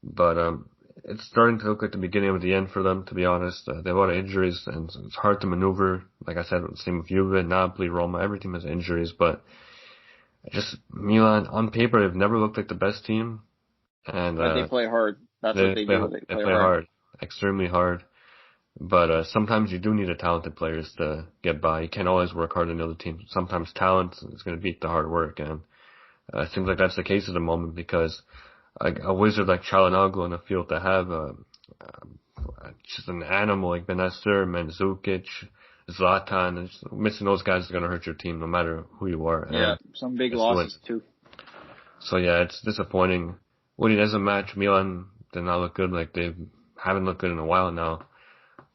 A: but it's starting to look like the beginning of the end for them, to be honest. They have a lot of injuries, and it's hard to maneuver. Like I said, same with Juve, Napoli, Roma. Every team has injuries, but just Milan, on paper, they've never looked like the best team. And
B: But they play hard. That's what they do. They play
A: hard, extremely hard. But sometimes you do need a talented players to get by. You can't always work hard in the other team. Sometimes talent is going to beat the hard work, and it seems like that's the case at the moment because a wizard like Çalhanoğlu on the field to have just an animal like Benacer, Mandzukic, Zlatan, and just missing those guys is going to hurt your team no matter who you are.
B: Yeah, some big losses too.
A: So yeah, it's disappointing. Udinese match, Milan did not look good. Like they haven't looked good in a while now.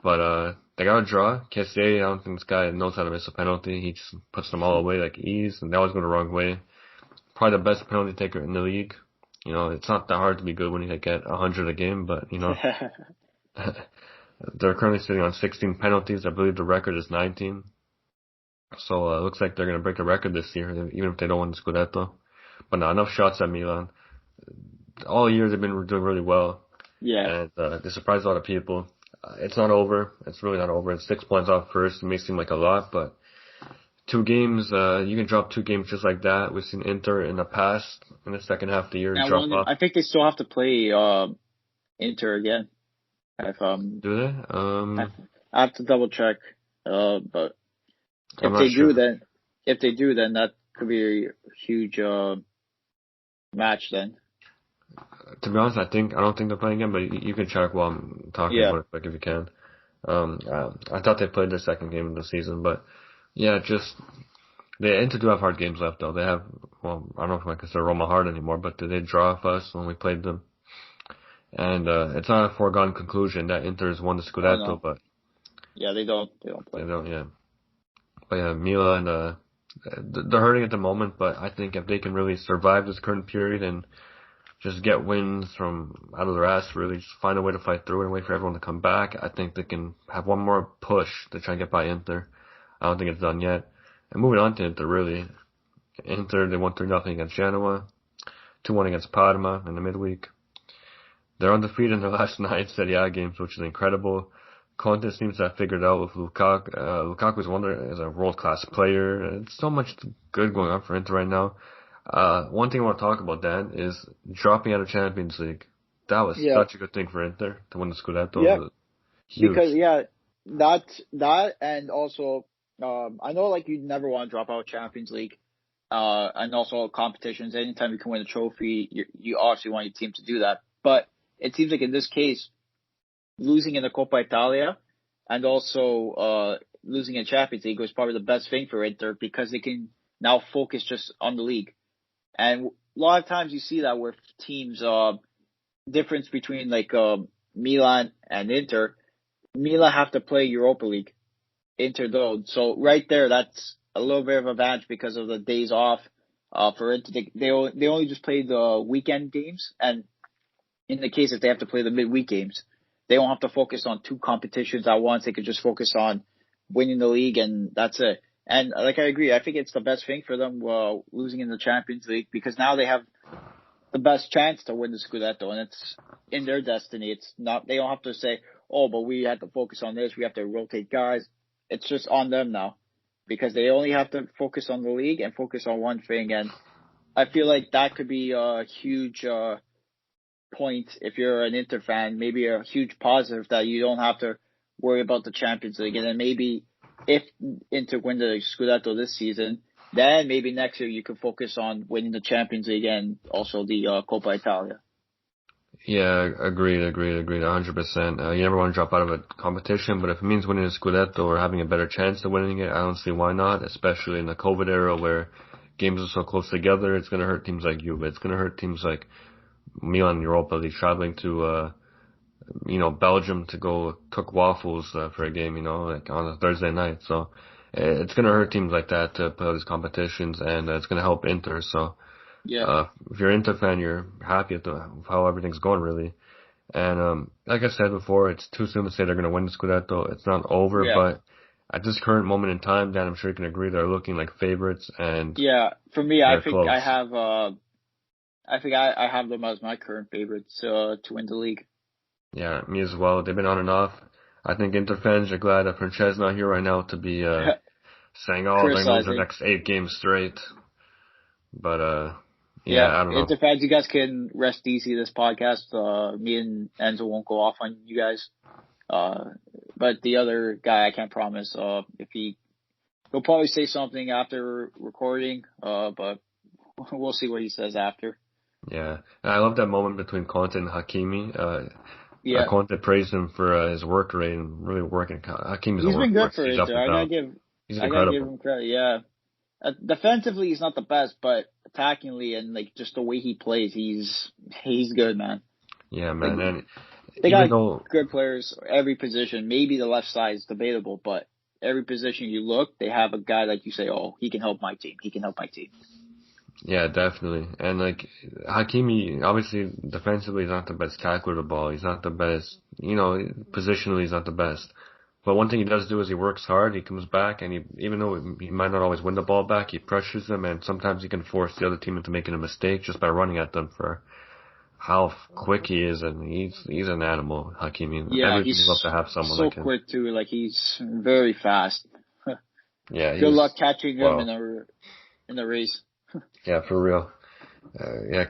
A: But they got a draw. Kessie, I don't think this guy knows how to miss a penalty. He just puts them all away like ease, and they always go the wrong way. Probably the best penalty taker in the league. You know, it's not that hard to be good when you get 100 a game, but you know, they're currently sitting on 16 penalties. I believe the record is 19. So it looks like they're going to break the record this year, even if they don't win the Scudetto. But not enough shots at Milan. All year they've been doing really well.
B: Yeah.
A: And they surprised a lot of people. It's not over. It's really not over. It's 6 points off first. It may seem like a lot, but 2 games, you can drop 2 games just like that. We've seen Inter in the past, in the second half of the year, drop off.
B: I think they still have to play Inter again.
A: Do they?
B: I have to double check. But if they do, then that could be a huge match then.
A: To be honest, I don't think they're playing again, but you can check while I'm talking about it, like if you can. I thought they played their second game of the season, but yeah, they Inter do have hard games left though. They have, well, I don't know if I consider Roma hard anymore, but did they draw off us when we played them? And it's not a foregone conclusion that Inter has won the Scudetto,
B: no.
A: But
B: yeah, they don't play.
A: They don't, yeah. But yeah, Milan, they're hurting at the moment, but I think if they can really survive this current period and just get wins from out of their ass, really just find a way to fight through it and wait for everyone to come back, I think they can have one more push to try and get by Inter. I don't think it's done yet. And moving on to Inter, really. Inter, they won 3-0 against Genoa, 2-1 against Parma in the midweek. They're undefeated in their last 9 Serie A games, which is incredible. Conte seems to have figured out with Lukaku. Lukaku's is a world-class player. It's so much good going on for Inter right now. One thing I want to talk about, Dan, is dropping out of Champions League. That was such a good thing for Inter to win the Scudetto.
B: Yeah,
A: huge.
B: Because that and also I know like you never want to drop out of Champions League, and also competitions. Anytime you can win a trophy, you obviously want your team to do that. But it seems like in this case, losing in the Coppa Italia and also losing in Champions League was probably the best thing for Inter because they can now focus just on the league. And a lot of times you see that with teams, difference between like Milan and Inter. Milan have to play Europa League. Inter don't. So right there, that's a little bit of an advantage because of the days off. For Inter, they only just play the weekend games, and in the case if they have to play the midweek games, they don't have to focus on two competitions at once. They could just focus on winning the league, and that's it. And like I agree, I think it's the best thing for them losing in the Champions League because now they have the best chance to win the scudetto, and it's in their destiny. It's not they don't have to say, oh, but we have to focus on this. We have to rotate guys. It's just on them now because they only have to focus on the league and focus on one thing. And I feel like that could be a huge point if you're an Inter fan, maybe a huge positive that you don't have to worry about the Champions League. And then maybe if Inter win the scudetto this season, then maybe next year you can focus on winning the Champions League and also the Coppa Italia.
A: Yeah, agreed, 100%. You never want to drop out of a competition, but if it means winning a scudetto or having a better chance of winning it, I don't see why not, especially in the COVID era where games are so close together. It's going to hurt teams like Juve. It's going to hurt teams like Milan Europa League traveling to, Belgium to go cook waffles for a game, like on a Thursday night. So it's going to hurt teams like that to play these competitions, and it's going to help Inter. So
B: yeah,
A: if you're an Inter fan, you're happy with how everything's going, really. And like I said before, it's too soon to say they're going to win the Scudetto. It's not over, but at this current moment in time, Dan, I'm sure you can agree, they're looking like favorites. And
B: yeah, for me, I think
A: close.
B: I have them as my current favorites to win the league.
A: Yeah, me as well. They've been on and off. I think Inter fans are glad that France's not here right now to be saying, oh, they're going to lose the next 8 games straight. But yeah, I don't know.
B: Inter fans, you guys can rest easy this podcast. Me and Enzo won't go off on you guys. But the other guy, I can't promise. If he'll probably say something after recording. But we'll see what he says after.
A: Yeah, and I love that moment between Conte and Hakimi. Conte praised him for his work rate and really working. Hakimi's
B: He's been good for
A: He's
B: Inter. I gotta give him credit. Yeah. Defensively, he's not the best, but attackingly and like just the way he plays, he's good, man.
A: Yeah, man. And
B: they got good players every position. Maybe the left side is debatable, but every position you look, they have a guy like you say, oh, he can help my team. He can help my team.
A: Yeah, definitely. And like Hakimi, obviously defensively he's not the best tackler of the ball. He's not the best, positionally he's not the best. But one thing he does do is he works hard. He comes back and even though he might not always win the ball back, he pressures them, and sometimes he can force the other team into making a mistake just by running at them for how quick he is. And he's an animal, Hakimi.
B: Yeah, he's love to have someone so like him. Quick too. Like he's very fast.
A: Yeah.
B: Good luck catching him in the race.
A: Yeah, for real.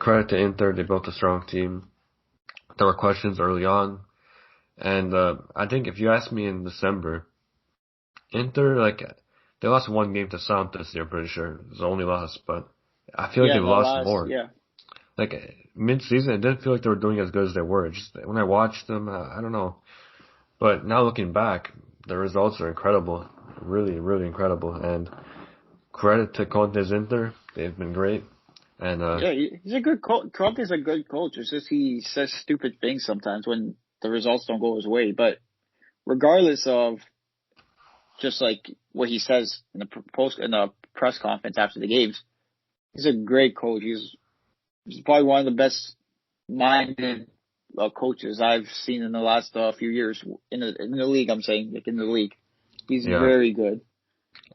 A: Credit to Inter. They built a strong team. There were questions early on. And I think if you asked me in December, Inter, they lost one game to Samp this year, I'm pretty sure. It was the only loss, but I feel like they've lost more.
B: Yeah.
A: Mid-season, it didn't feel like they were doing as good as they were. Just when I watched them, I don't know. But now looking back, the results are incredible. Really, really incredible. And credit to Conte's Inter. They've been great. And
B: he's a good coach. Conte's a good coach. It's just he says stupid things sometimes when the results don't go his way. But regardless of just like what he says in the press conference after the games, he's a great coach. He's probably one of the best minded coaches I've seen in the last few years in the league. I'm saying in the league, he's very good.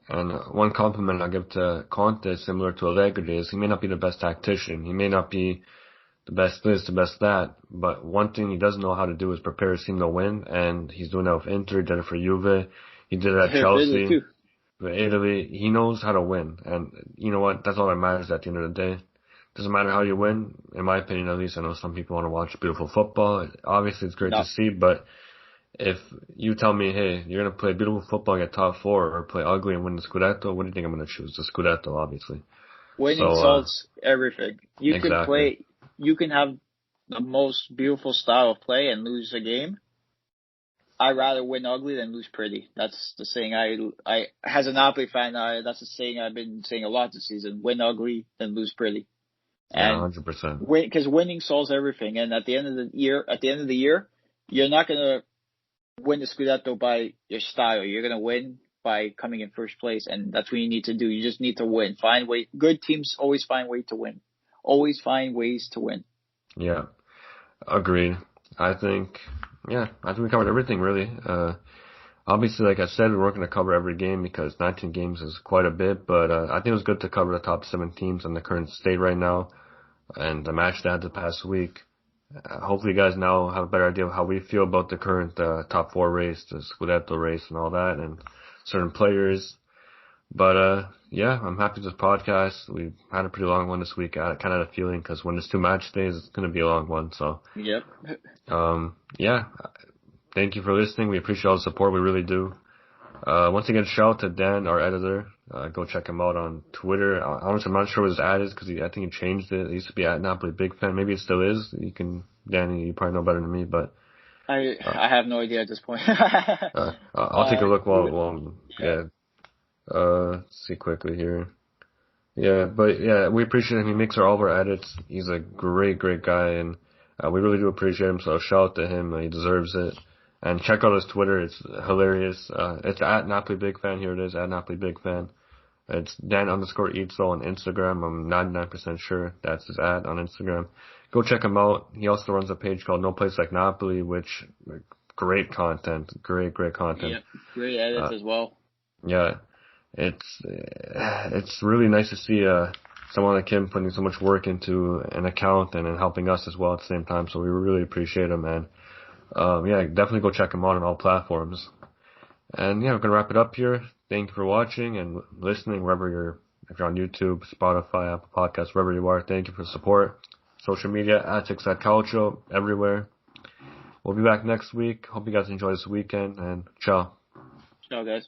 A: And one compliment I'll give to Conte, similar to Allegri, is he may not be the best tactician. He may not be the best this, the best that. But one thing he does know how to do is prepare his team to win. And he's doing that with Inter, he did it for Juve. He did it at Chelsea, with Italy. He knows how to win. And you know what? That's all that matters at the end of the day. Doesn't matter how you win, in my opinion at least. I know some people want to watch beautiful football. Obviously, it's great to see, but if you tell me, hey, you're going to play beautiful football and get top 4 or play ugly and win the Scudetto, what do you think I'm going to choose? The Scudetto, obviously.
B: Winning solves everything. You can have the most beautiful style of play and lose a game, I'd rather win ugly than lose pretty. That's the saying I as a Napoli fan, that's the saying I've been saying a lot this season. Win ugly than lose pretty.
A: Yeah,
B: And
A: 100%.
B: because winning solves everything. And at the end of the year, you're not gonna win the scudetto by your style. You're gonna win by coming in first place, and that's what you need to do. You just need to win. Good teams always find ways to win. Always find ways to win.
A: Yeah, agreed. I think, I think we covered everything really. Obviously, like I said, we weren't going to cover every game because 19 games is quite a bit, but I think it was good to cover the top 7 teams in the current state right now and the match they had the past week. Hopefully you guys now have a better idea of how we feel about the current top 4 race, the scudetto race and all that, and certain players. But I'm happy with this podcast. We've had a pretty long one this week. I kind of had a feeling because when there's 2 match days, it's going to be a long one. So,
B: Yep.
A: Thank you for listening. We appreciate all the support. We really do. Once again, shout out to Dan, our editor. Go check him out on Twitter. Honestly, I'm not sure what his ad is because I think he changed it. It used to be at Napoli Big Fan. Maybe it still is. Danny, you probably know better than me, but
B: I have no idea at this point.
A: I'll take a look let's see quickly here. We appreciate him. He makes all of our edits. He's a great guy, and we really do appreciate him. So shout out to him. He deserves it. And check out his Twitter. It's hilarious. It's at Napoli Big Fan. Here it is, at Napoli Big Fan. It's Dan_Eatso on Instagram. I'm 99% sure that's his ad on Instagram. Go check him out. He also runs a page called No Place Like Napoli, which great content. Great content.
B: Yeah, great edits as well.
A: Yeah. It's really nice to see someone like him putting so much work into an account and helping us as well at the same time. So we really appreciate him, man. Definitely go check him out on all platforms. And we're gonna wrap it up here. Thank you for watching and listening if you're on YouTube, Spotify, Apple Podcasts, wherever you are. Thank you for the support. Social media at Calcio, everywhere. We'll be back next week. Hope you guys enjoy this weekend, and ciao.
B: Ciao, guys.